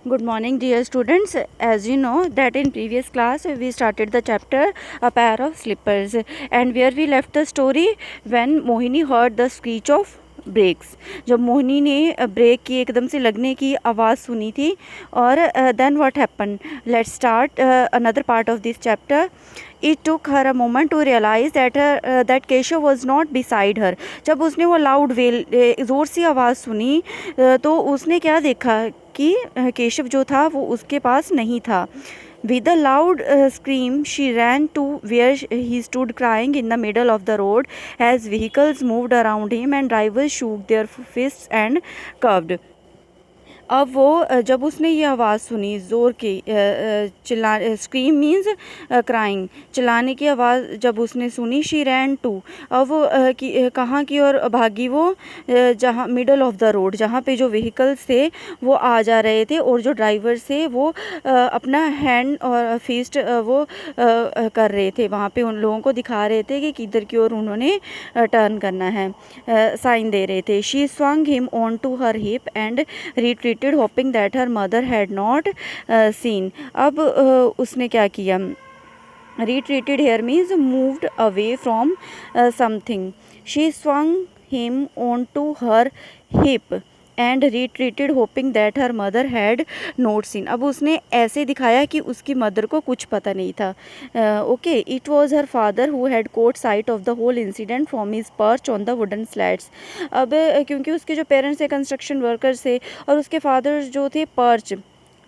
Good morning, dear students. As you know that in previous class we started the chapter A Pair of Slippers, and where we left the story when Mohini heard the screech of brakes. जब मोहिनी ने break की एकदम से लगने की आवाज़ सुनी थी. और then what happen. Let's start another part of this chapter. It took her a moment to realize that Keshav was not beside her. जब उसने वो लाउड वेल ज़ोर सी आवाज़ सुनी तो उसने क्या देखा कि केशव जो था वो उसके पास नहीं था. With a loud scream, she ran to where he stood crying in the middle of the road as vehicles moved around him and drivers shook their fists and curbed. अब वो जब उसने ये आवाज़ सुनी ज़ोर की चिल्ला स्क्रीम मीन्स क्राइंग, चिल्लाने की आवाज़ जब उसने सुनी. She ran to. अब वो कहाँ की ओर भागी वो, जहाँ मिडल ऑफ द रोड, जहाँ पे जो व्हीकल्स थे वो आ जा रहे थे और जो ड्राइवर्स थे वो अपना हैंड और फिस्ट वो कर रहे थे. वहाँ पे उन लोगों को दिखा रहे थे कि किधर की ओर उन्होंने टर्न करना है, साइन दे रहे थे. She swung him onto her hip and retreated hoping that her mother had not seen. अब उसने क्या किया. Retreated here means moved away from something. She swung him onto her hip and retreated hoping that her mother had not seen. अब उसने ऐसे दिखाया कि उसकी मदर को कुछ पता नहीं था. Okay, it was her father who had caught sight of the whole incident from his perch on the wooden slats. अब क्योंकि उसके जो पेरेंट्स थे कंस्ट्रक्शन वर्कर्स थे और उसके फादर जो थे पर्च,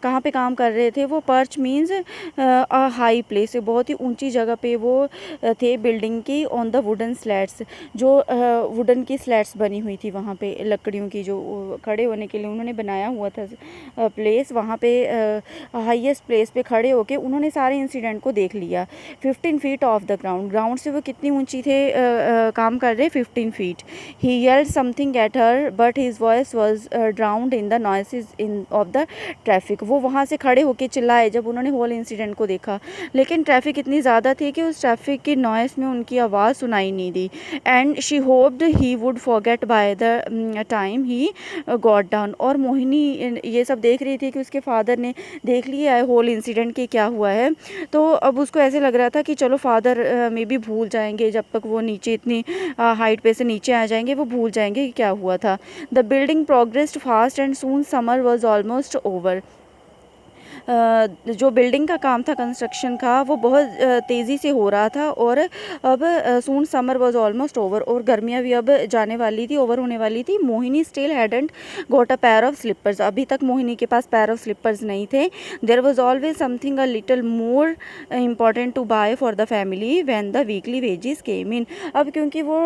कहाँ पे काम कर रहे थे वो. Perch means a high place, बहुत ही ऊंची जगह पे वो थे बिल्डिंग की. ऑन द वुडन स्लैट्स, जो वुडन की स्लैट्स बनी हुई थी वहाँ पे लकड़ियों की, जो खड़े होने के लिए उन्होंने बनाया हुआ था प्लेस. वहाँ पे हाईएस्ट प्लेस पे खड़े होके उन्होंने सारे इंसिडेंट को देख लिया. 15 feet off the ground, ground से वो कितनी ऊंची थे काम कर रहे. 15 feet. He yelled something at her but his voice was drowned in the noises in off the traffic. वो वहाँ से खड़े होके चिल्लाए जब उन्होंने होल इंसिडेंट को देखा, लेकिन ट्रैफिक इतनी ज़्यादा थी कि उस ट्रैफिक की नॉइस में उनकी आवाज़ सुनाई नहीं दी. And she hoped he would forget by the time he got down. और मोहिनी ये सब देख रही थी कि उसके फादर ने देख लिया है होल इंसिडेंट कि क्या हुआ है. तो अब उसको ऐसे लग रहा था कि चलो फादर मे भी भूल जाएंगे, जब तक वो नीचे इतनी हाइट पे से नीचे आ जाएंगे वो भूल जाएंगे कि क्या हुआ था. The building progressed fast and soon summer was almost over. जो बिल्डिंग का काम था कंस्ट्रक्शन का वो बहुत तेज़ी से हो रहा था. और अब सून समर वॉज ऑलमोस्ट ओवर, और गर्मियाँ भी अब जाने वाली थी, ओवर होने वाली थी. Mohini still hadn't got a pair of slippers. अभी तक मोहिनी के पास पैर ऑफ स्लिपर्स नहीं थे. There was always something a little more important to buy for the family when the weekly wages came in. अब क्योंकि वो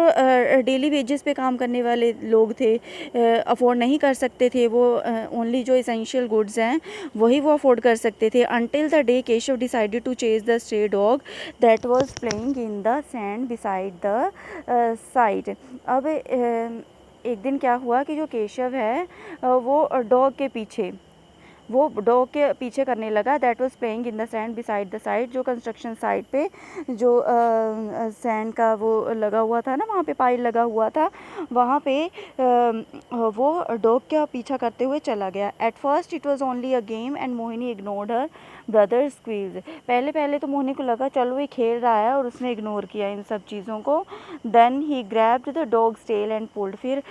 डेली वेजेस पे काम करने वाले लोग थे, अफोर्ड नहीं कर सकते थे वो, ओनली जो इसेंशियल गुड्स हैं वही वो अफोर्ड कर सकते थे. until the day Keshav decided to chase the stray dog that was playing in the sand beside the side. अब एक दिन क्या हुआ कि जो केशव है वो डॉग के पीछे, वो डॉग के पीछे करने लगा. That was playing in the sand beside the side. जो कंस्ट्रक्शन साइट पे जो सैंड का वो लगा हुआ था ना, वहाँ पे पाइल लगा हुआ था, वहाँ पे वो डॉग का पीछा करते हुए चला गया. At first it was only a game and Mohini ignored her brother squeeze. पहले पहले तो मोहिनी को लगा चलो ये खेल रहा है और उसने इग्नोर किया इन सब चीज़ों को. Then he grabbed the dog's tail and pulled. फिर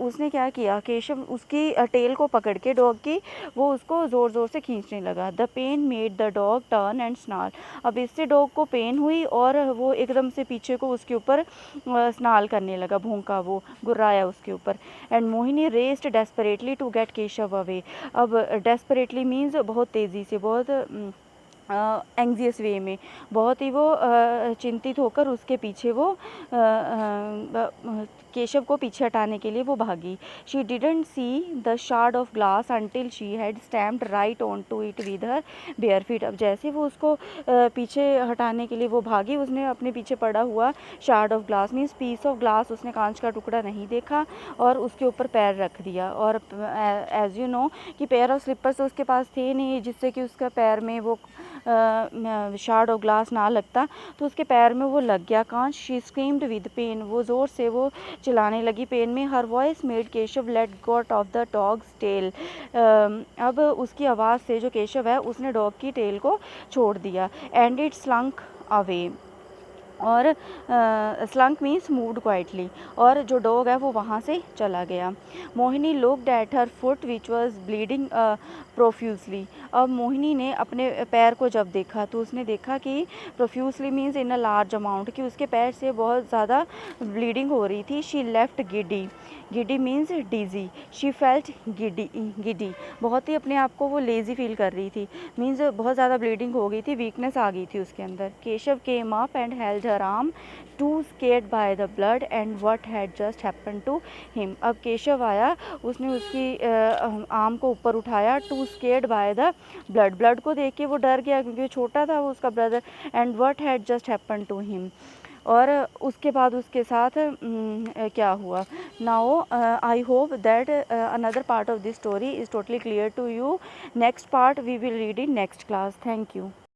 उसने क्या किया, केशव उसकी टेल को पकड़ के डॉग की वो उसको ज़ोर ज़ोर से खींचने लगा. The pain made the dog turn and snarl. अब इससे डॉग को पेन हुई और वो एकदम से पीछे को उसके ऊपर स्नाल करने लगा, भौंका, वो गुर्राया उसके ऊपर. And Mohini raced desperately to get Keshav away. अब डेस्परेटली मीन्स बहुत तेज़ी से, बहुत एंग्जियस वे में, बहुत ही वो चिंतित होकर उसके पीछे वो केशव को पीछे हटाने के लिए वो भागी. She didn't see the shard of glass until she had stamped right onto it with her bare feet. अब जैसे वो उसको पीछे हटाने के लिए वो भागी, उसने अपने पीछे पड़ा हुआ shard of glass means piece of glass, उसने कांच का टुकड़ा नहीं देखा और उसके ऊपर पैर रख दिया. और एज यू नो कि पेयर ऑफ स्लिपर्स उसके पास थे नहीं जिससे कि उसका पैर में वो शार्ड ऑफ ग्लास ना लगता तो उसके पैर में वो लग गया कांच। शी स्क्रीम्ड विद पेन, वो ज़ोर से वो चिल्लाने लगी पेन में। Her voice made Keshav let got off the dog's tail, अब उसकी आवाज़ से जो केशव है उसने डॉग की टेल को छोड़ दिया। एंड इट स्लंक अवे, और स्लंक मीन्स मूव्ड क्वाइटली, और जो डॉग है वो वहाँ से चला गया। Mohini looked at her foot which was bleeding profusely, अब मोहिनी ने अपने पैर को जब देखा तो उसने देखा कि profusely means in a large amount, कि उसके पैर से बहुत ज़्यादा ब्लीडिंग हो रही थी। She left giddy, giddy means dizzy. She felt giddy, बहुत ही अपने आप को वो लेज़ी फील कर रही थी, मीन्स बहुत ज़्यादा ब्लीडिंग हो गई थी, वीकनेस आ गई थी उसके अंदर। Keshav came up and held her arm, too scared by the blood and what had just happened to him, अब केशव आया, उसने उसकी आर्म को ऊपर उठाया, too scared by the blood, blood को देख के वो डर गया क्योंकि वो छोटा था वो उसका brother. And what had just happened to him, और उसके बाद उसके साथ क्या हुआ। Now I hope that another part of this story is totally clear to you. Next part we will read in next class. Thank you.